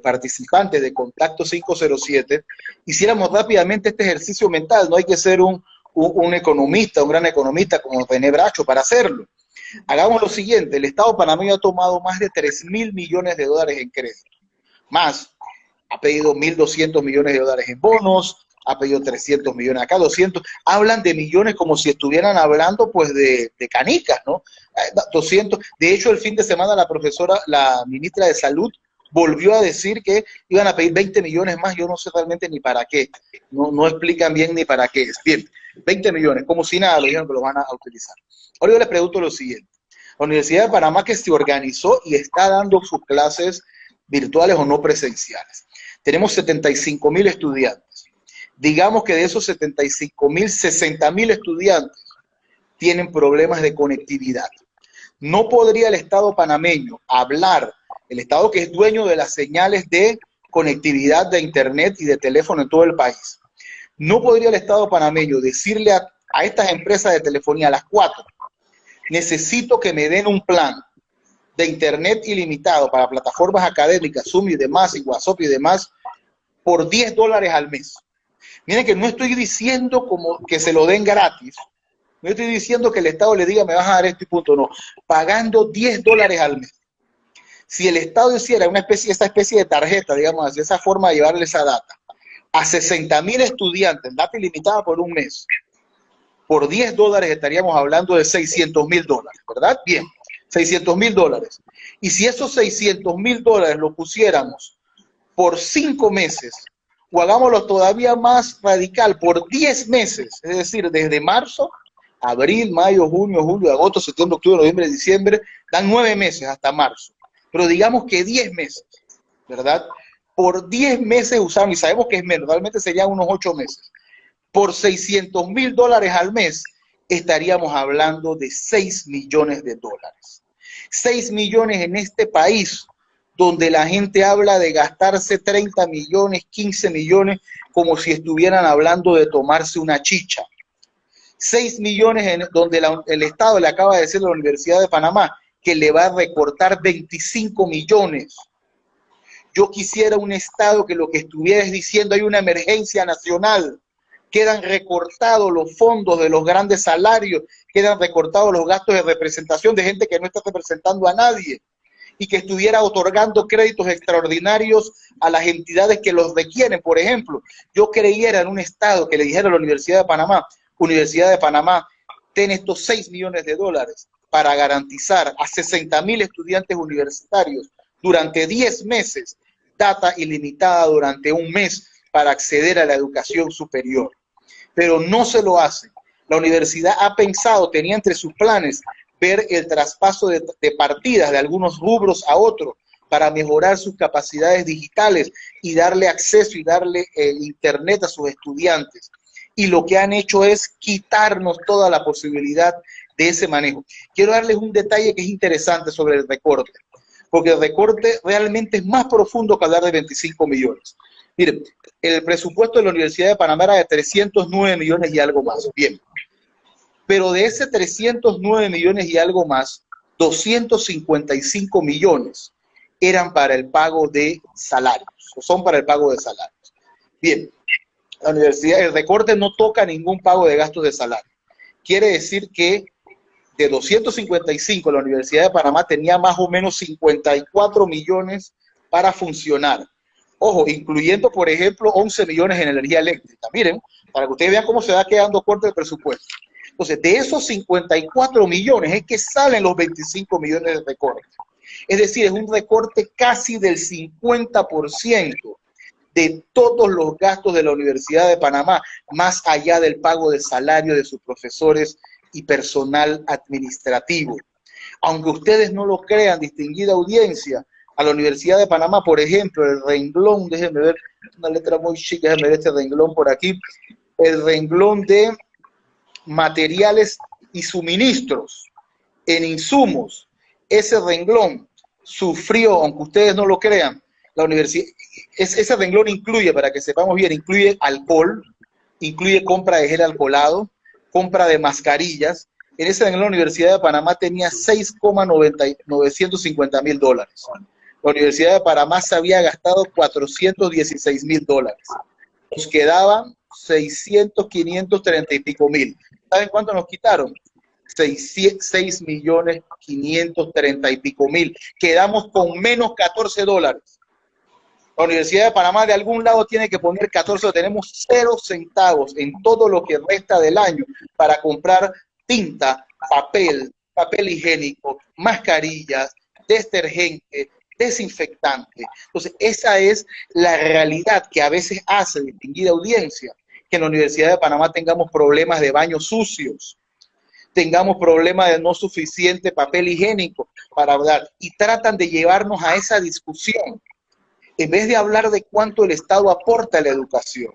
Speaker 2: participantes de Contacto 507 hiciéramos rápidamente este ejercicio mental. No hay que ser un economista, un gran economista como René Bracho para hacerlo. Hagamos lo siguiente: el Estado panameño ha tomado más de 3.000 millones de dólares en crédito, más ha pedido 1.200 millones de dólares en bonos, ha pedido 300 millones acá, 200, hablan de millones como si estuvieran hablando pues de canicas, ¿no? 200, de hecho el fin de semana la ministra de Salud volvió a decir que iban a pedir 20 millones más, yo no sé realmente ni para qué, no explican bien ni para qué es. Bien, 20 millones, como si nada, lo dijeron que lo van a utilizar. Ahora yo le pregunto lo siguiente, la Universidad de Panamá que se organizó y está dando sus clases virtuales o no presenciales. Tenemos 75,000 estudiantes. Digamos que de esos 75,000, 60,000 estudiantes tienen problemas de conectividad. No podría el Estado panameño hablar, el Estado que es dueño de las señales de conectividad de Internet y de teléfono en todo el país. No podría el Estado panameño decirle a estas empresas de telefonía, a las 4, necesito que me den un plan de Internet ilimitado para plataformas académicas, Zoom y demás, y WhatsApp y demás, por $10 al mes. Miren que no estoy diciendo como que se lo den gratis, no estoy diciendo que el Estado le diga me vas a dar esto y punto, no, pagando $10 al mes. Si el Estado hiciera esa especie de tarjeta, digamos así, esa forma de llevarle esa data, a 60,000 estudiantes, data ilimitada por un mes, por $10 estaríamos hablando de $600,000, ¿verdad? Bien, $600,000. Y si esos $600,000 lo pusiéramos por 5 meses, o hagámoslo todavía más radical, por 10 meses, es decir, desde marzo, abril, mayo, junio, julio, agosto, septiembre, octubre, noviembre, diciembre, dan 9 meses hasta marzo. Pero digamos que 10 meses, ¿verdad? Por 10 meses usamos, y sabemos que es menos, realmente serían unos 8 meses. Por $600,000 al mes, estaríamos hablando de $6 millones. 6 millones en este país, donde la gente habla de gastarse 30 millones, 15 millones, como si estuvieran hablando de tomarse una chicha. 6 millones donde el Estado le acaba de decir a la Universidad de Panamá que le va a recortar 25 millones. Yo quisiera un Estado que lo que estuviera es diciendo hay una emergencia nacional, quedan recortados los fondos de los grandes salarios, quedan recortados los gastos de representación de gente que no está representando a nadie, y que estuviera otorgando créditos extraordinarios a las entidades que los requieren. Por ejemplo, yo creyera en un Estado que le dijera a la Universidad de Panamá, ten estos $6 millones para garantizar a 60,000 estudiantes universitarios durante 10 meses, data ilimitada durante un mes para acceder a la educación superior. Pero no se lo hace. La universidad ha pensado, tenía entre sus planes, ver el traspaso de partidas de algunos rubros a otros para mejorar sus capacidades digitales y darle acceso y darle internet a sus estudiantes. Y lo que han hecho es quitarnos toda la posibilidad de ese manejo. Quiero darles un detalle que es interesante sobre el recorte, porque el recorte realmente es más profundo que hablar de 25 millones. Miren, el presupuesto de la Universidad de Panamá era de 309 millones y algo más. Bien. Pero de ese 309 millones y algo más, 255 millones eran para el pago de salarios, o son para el pago de salarios. Bien, la universidad, el recorte no toca ningún pago de gastos de salario. Quiere decir que de 255, la Universidad de Panamá tenía más o menos 54 millones para funcionar. Ojo, incluyendo, por ejemplo, 11 millones en energía eléctrica. Miren, para que ustedes vean cómo se va quedando corto el presupuesto. Entonces, de esos 54 millones es que salen los 25 millones de recorte. Es decir, es un recorte casi del 50% de todos los gastos de la Universidad de Panamá, más allá del pago de salario de sus profesores y personal administrativo. Aunque ustedes no lo crean, distinguida audiencia, a la Universidad de Panamá, por ejemplo, el renglón, déjenme ver, una letra muy chica, déjenme ver este renglón por aquí, el renglón de materiales y suministros en insumos, ese renglón sufrió, aunque ustedes no lo crean, la universidad, ese renglón incluye, para que sepamos bien, incluye alcohol, incluye compra de gel alcoholado, compra de mascarillas. En ese renglón la Universidad de Panamá tenía $6,950,000. La Universidad de Panamá se había gastado $416,000. Nos quedaban 600, 530 y pico mil. ¿Saben cuánto nos quitaron? 6,530,000 y pico. Quedamos con menos $14. La Universidad de Panamá de algún lado tiene que poner 14, tenemos 0 centavos en todo lo que resta del año para comprar tinta, papel higiénico, mascarillas, detergente, desinfectante. Entonces, esa es la realidad que a veces hace, distinguida audiencia, que en la Universidad de Panamá tengamos problemas de baños sucios, tengamos problemas de no suficiente papel higiénico para hablar, y tratan de llevarnos a esa discusión, en vez de hablar de cuánto el Estado aporta a la educación,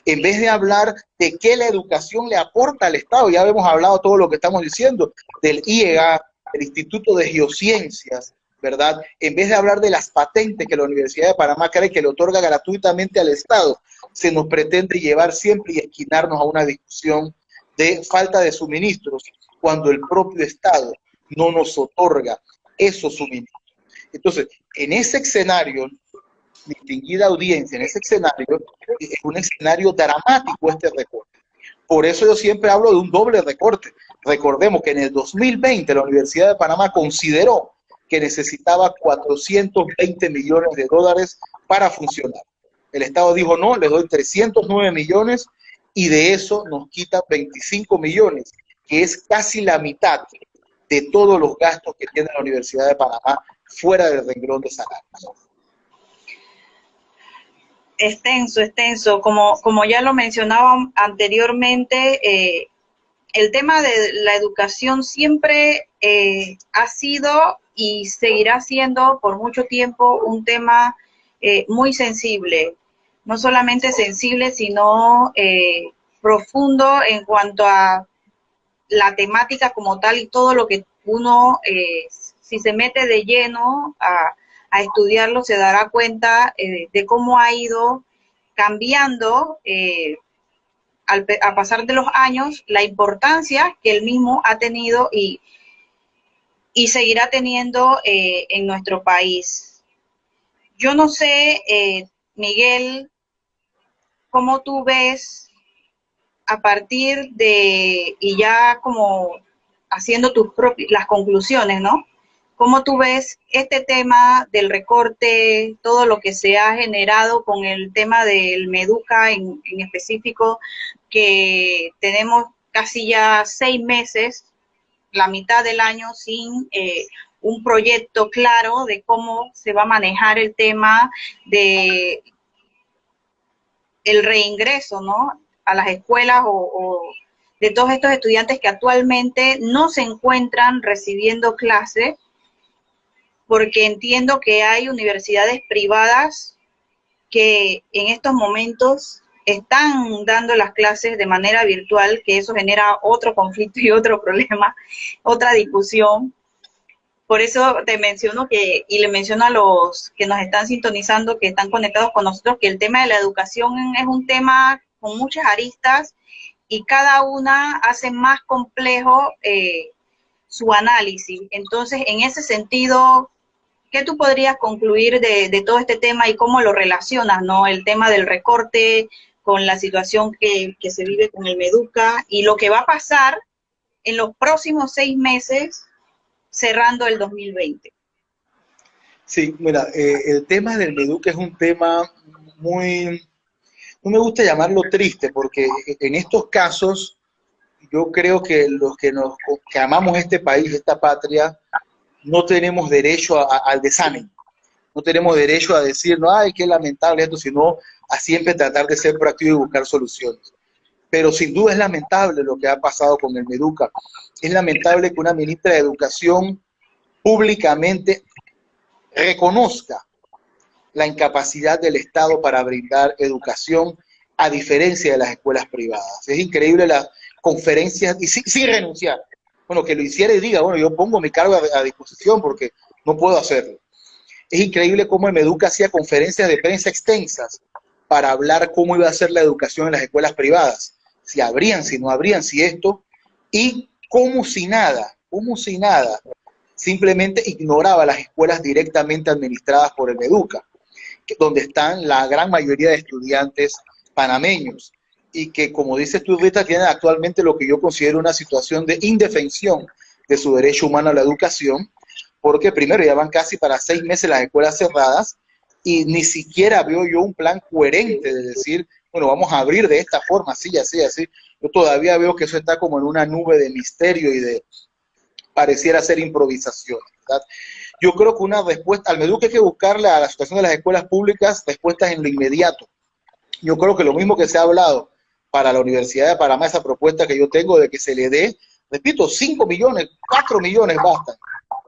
Speaker 2: en vez de hablar de qué la educación le aporta al Estado. Ya hemos hablado todo lo que estamos diciendo, del IEA, el Instituto de Geociencias, ¿verdad? En vez de hablar de las patentes que la Universidad de Panamá cree que le otorga gratuitamente al Estado, se nos pretende llevar siempre y esquinarnos a una discusión de falta de suministros, cuando el propio Estado no nos otorga esos suministros. Entonces, en ese escenario, distinguida audiencia, en ese escenario, es un escenario dramático este recorte. Por eso yo siempre hablo de un doble recorte. Recordemos que en el 2020 la Universidad de Panamá consideró que necesitaba 420 millones de dólares para funcionar. El Estado dijo, no, le doy 309 millones y de eso nos quita 25 millones, que es casi la mitad de todos los gastos que tiene la Universidad de Panamá fuera del renglón de salarios.
Speaker 1: Extenso. Como ya lo mencionaba anteriormente, el tema de la educación siempre ha sido y seguirá siendo por mucho tiempo un tema muy sensible. No solamente sensible, sino profundo en cuanto a la temática como tal y todo lo que uno, si se mete de lleno a estudiarlo, se dará cuenta de cómo ha ido cambiando a pasar de los años, la importancia que él mismo ha tenido y seguirá teniendo en nuestro país. Yo no sé, Miguel, cómo tú ves a partir de, y ya como haciendo las conclusiones, ¿no? ¿Cómo tú ves este tema del recorte, todo lo que se ha generado con el tema del Meduca en específico, que tenemos casi ya 6 meses, la mitad del año, sin un proyecto claro de cómo se va a manejar el tema de el reingreso, ¿no?, a las escuelas o de todos estos estudiantes que actualmente no se encuentran recibiendo clases, porque entiendo que hay universidades privadas que en estos momentos están dando las clases de manera virtual, que eso genera otro conflicto y otro problema, otra discusión. Por eso te menciono y le menciono a los que nos están sintonizando, que están conectados con nosotros, que el tema de la educación es un tema con muchas aristas y cada una hace más complejo su análisis. Entonces, en ese sentido, ¿qué tú podrías concluir de todo este tema y cómo lo relacionas, ¿no? El tema del recorte con la situación que se vive con el Meduca y lo que va a pasar en los próximos 6 meses cerrando el 2020.
Speaker 2: Sí, mira, el tema del Meduca es un tema muy, no me gusta llamarlo triste, porque en estos casos yo creo que los que amamos este país, esta patria, no tenemos derecho al desánimo, no tenemos derecho a decir, no, ay, qué lamentable esto, sino a siempre tratar de ser proactivo y buscar soluciones. Pero sin duda es lamentable lo que ha pasado con el Meduca. Es lamentable que una ministra de Educación públicamente reconozca la incapacidad del Estado para brindar educación, a diferencia de las escuelas privadas. Es increíble las conferencias, y sin renunciar. Bueno, que lo hiciera y diga, bueno, yo pongo mi cargo a disposición porque no puedo hacerlo. Es increíble cómo el Meduca hacía conferencias de prensa extensas para hablar cómo iba a ser la educación en las escuelas privadas, si abrían, si no abrían, si esto, y como si nada, simplemente ignoraba las escuelas directamente administradas por el Meduca, donde están la gran mayoría de estudiantes panameños, y que, como dices tú, Rita, tienen actualmente lo que yo considero una situación de indefensión de su derecho humano a la educación, porque primero ya van casi para 6 meses las escuelas cerradas, y ni siquiera veo yo un plan coherente de decir, bueno, vamos a abrir de esta forma, así, así, así. Yo todavía veo que eso está como en una nube de misterio y de pareciera ser improvisación, ¿verdad? Yo creo que una respuesta, al Meduca hay que buscarle a la situación de las escuelas públicas respuestas en lo inmediato. Yo creo que lo mismo que se ha hablado para la Universidad de Panamá, esa propuesta que yo tengo de que se le dé, repito, 5 millones, 4 millones bastan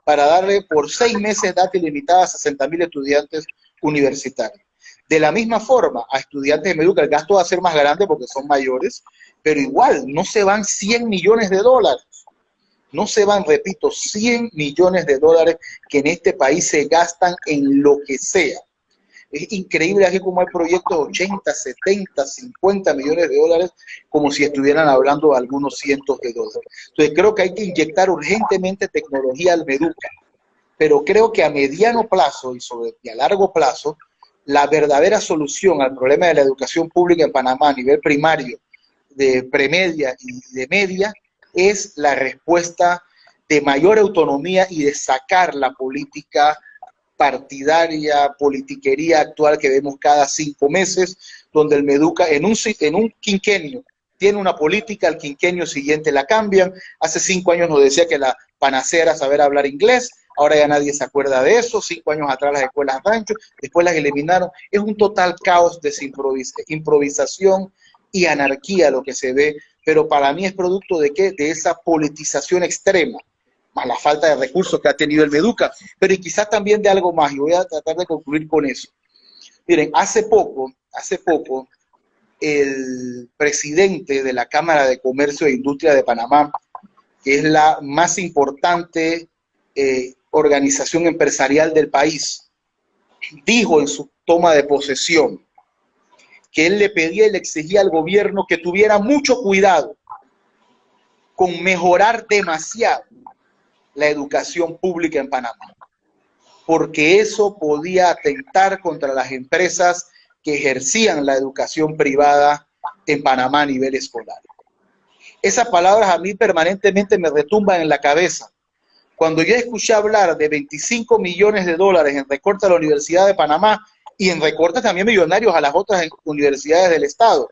Speaker 2: para darle por 6 meses data ilimitada a 60.000 estudiantes universitarios. De la misma forma, a estudiantes de Meduca el gasto va a ser más grande porque son mayores, pero igual no se van 100 millones de dólares. No se van, repito, 100 millones de dólares que en este país se gastan en lo que sea. Es increíble aquí como hay proyectos de 80, 70, 50 millones de dólares, como si estuvieran hablando de algunos cientos de dólares. Entonces creo que hay que inyectar urgentemente tecnología al Meduca, pero creo que a mediano plazo y a largo plazo, la verdadera solución al problema de la educación pública en Panamá a nivel primario, de premedia y de media, es la respuesta de mayor autonomía y de sacar la política partidaria, politiquería actual que vemos cada 5 meses, donde el Meduca en un quinquenio tiene una política, al quinquenio siguiente la cambian. Hace 5 años nos decía que la panacea era saber hablar inglés, ahora ya nadie se acuerda de eso. 5 años atrás las escuelas rancho, después las eliminaron. Es un total caos de improvisación y anarquía lo que se ve, pero para mí es producto de ¿qué? De esa politización extrema, más la falta de recursos que ha tenido el Meduca, pero y quizás también de algo más, y voy a tratar de concluir con eso. Miren, hace poco, el presidente de la Cámara de Comercio e Industria de Panamá, que es la más importante organización empresarial del país, dijo en su toma de posesión que él le pedía y le exigía al gobierno que tuviera mucho cuidado con mejorar demasiado la educación pública en Panamá, porque eso podía atentar contra las empresas que ejercían la educación privada en Panamá a nivel escolar. Esas palabras a mí permanentemente me retumban en la cabeza. Cuando yo escuché hablar de 25 millones de dólares en recortes a la Universidad de Panamá y en recortes también millonarios a las otras universidades del Estado,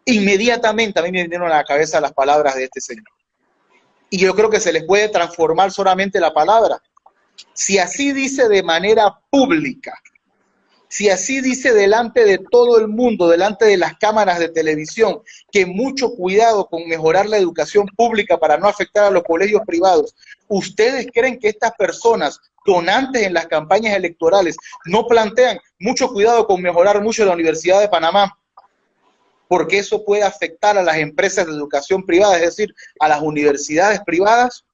Speaker 2: inmediatamente a mí me vinieron a la cabeza las palabras de este señor. Y yo creo que se les puede transformar solamente la palabra. Si así dice de manera pública, si así dice delante de todo el mundo, delante de las cámaras de televisión, que mucho cuidado con mejorar la educación pública para no afectar a los colegios privados, ¿ustedes creen que estas personas, donantes en las campañas electorales, no plantean mucho cuidado con mejorar mucho la Universidad de Panamá? Porque eso puede afectar a las empresas de educación privada, es decir, a las universidades privadas.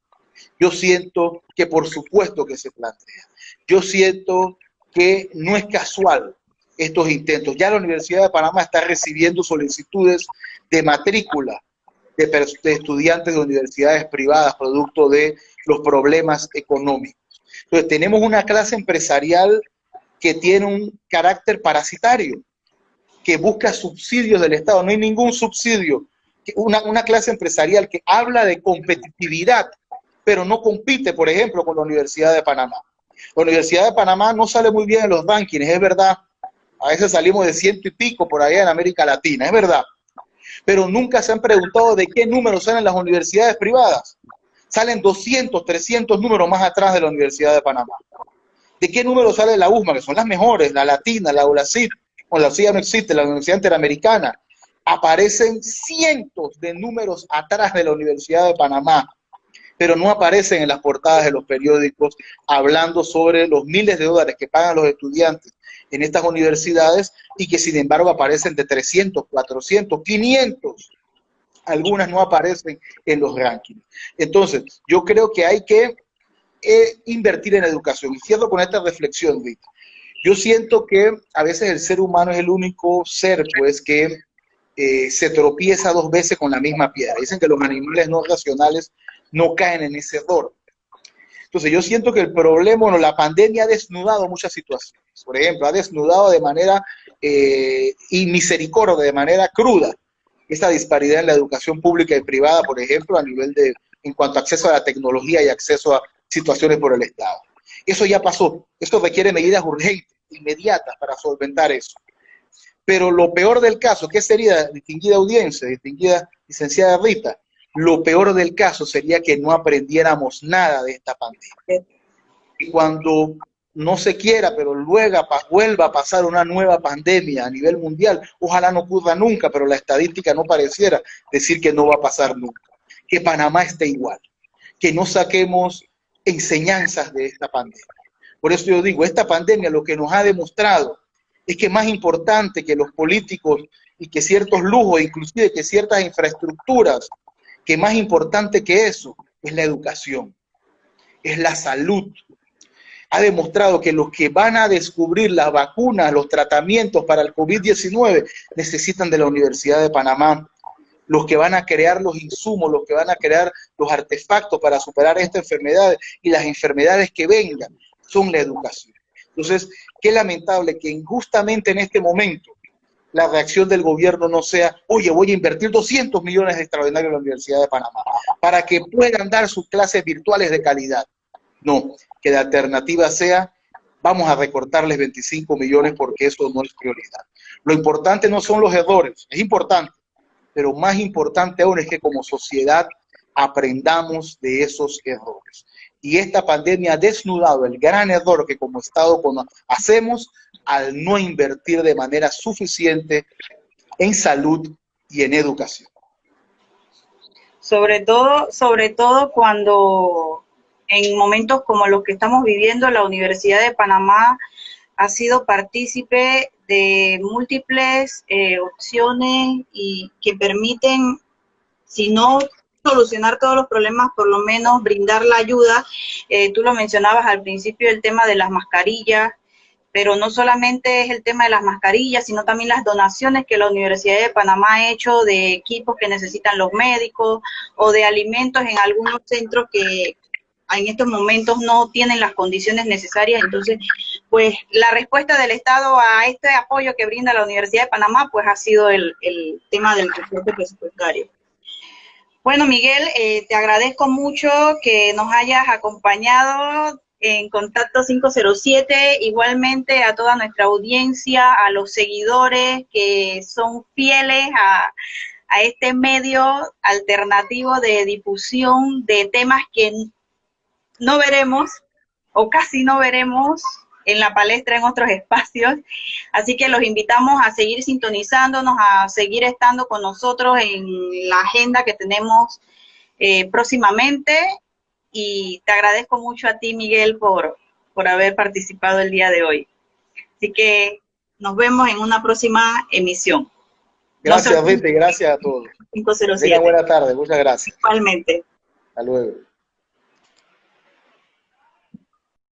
Speaker 2: Yo siento que por supuesto que se plantea. Yo siento que no es casual estos intentos. Ya la Universidad de Panamá está recibiendo solicitudes de matrícula de estudiantes de universidades privadas producto de los problemas económicos. Entonces tenemos una clase empresarial que tiene un carácter parasitario, que busca subsidios del Estado. No hay ningún subsidio. Una clase empresarial que habla de competitividad, pero no compite, por ejemplo, con la Universidad de Panamá. La Universidad de Panamá no sale muy bien en los rankings, es verdad. A veces salimos de 100 y pico por allá en América Latina, es verdad. Pero nunca se han preguntado de qué números salen las universidades privadas. Salen 200, 300 números más atrás de la Universidad de Panamá. ¿De qué número sale la USMA? Que son las mejores, la Latina, la ULACID, o la UCIA no existe, la Universidad Interamericana. Aparecen cientos de números atrás de la Universidad de Panamá, pero no aparecen en las portadas de los periódicos hablando sobre los miles de dólares que pagan los estudiantes en estas universidades y que sin embargo aparecen de 300, 400, 500. Algunas no aparecen en los rankings. Entonces, yo creo que hay que invertir en educación. Y cierro con esta reflexión, Rita. Yo siento que a veces el ser humano es el único ser, pues, que se tropieza 2 veces con la misma piedra. Dicen que los animales no racionales no caen en ese error. Entonces yo siento que el problema, bueno, la pandemia ha desnudado muchas situaciones. Por ejemplo, ha desnudado de manera y misericordia, de manera cruda, esta disparidad en la educación pública y privada, por ejemplo, a nivel de, en cuanto a acceso a la tecnología y acceso a situaciones por el Estado. Eso ya pasó. Esto requiere medidas urgentes inmediatas para solventar eso. Pero lo peor del caso, ¿qué sería, distinguida audiencia, distinguida licenciada Rita? Lo peor del caso sería que no aprendiéramos nada de esta pandemia. Y cuando no se quiera, pero luego vuelva a pasar una nueva pandemia a nivel mundial, ojalá no ocurra nunca, pero la estadística no pareciera decir que no va a pasar nunca. Que Panamá esté igual, que no saquemos enseñanzas de esta pandemia. Por eso yo digo, esta pandemia lo que nos ha demostrado es que más importante que los políticos y que ciertos lujos, inclusive que ciertas infraestructuras, que más importante que eso es la educación, es la salud. Ha demostrado que los que van a descubrir las vacunas, los tratamientos para el COVID-19 necesitan de la Universidad de Panamá. Los que van a crear los insumos, los que van a crear los artefactos para superar esta enfermedad y las enfermedades que vengan, son la educación. Entonces, qué lamentable que justamente en este momento la reacción del gobierno no sea, oye, voy a invertir 200 millones extraordinarios en la Universidad de Panamá para que puedan dar sus clases virtuales de calidad. No, que la alternativa sea, vamos a recortarles 25 millones porque eso no es prioridad. Lo importante no son los errores, es importante, pero más importante aún es que como sociedad aprendamos de esos errores. Y esta pandemia ha desnudado el gran error que como Estado hacemos al no invertir de manera suficiente en salud y en educación.
Speaker 1: Sobre todo cuando en momentos como los que estamos viviendo, la Universidad de Panamá ha sido partícipe de múltiples opciones y que permiten, si no solucionar todos los problemas, por lo menos brindar la ayuda. Tú lo mencionabas al principio, el tema de las mascarillas, pero no solamente es el tema de las mascarillas, sino también las donaciones que la Universidad de Panamá ha hecho de equipos que necesitan los médicos o de alimentos en algunos centros que en estos momentos no tienen las condiciones necesarias. Entonces, pues la respuesta del Estado a este apoyo que brinda la Universidad de Panamá, pues ha sido el tema del recorte presupuestario. Bueno, Miguel, te agradezco mucho que nos hayas acompañado en Contacto 507, igualmente a toda nuestra audiencia, a los seguidores que son fieles a este medio alternativo de difusión de temas que no veremos o casi no veremos en la palestra en otros espacios, así que los invitamos a seguir sintonizándonos, a seguir estando con nosotros en la agenda que tenemos próximamente, y te agradezco mucho a ti, Miguel, por haber participado el día de hoy. Así que nos vemos en una próxima emisión.
Speaker 2: Gracias, Rita, y gracias a todos.
Speaker 1: 507.
Speaker 2: Tenga buena tarde, muchas gracias.
Speaker 1: Igualmente.
Speaker 2: Hasta luego.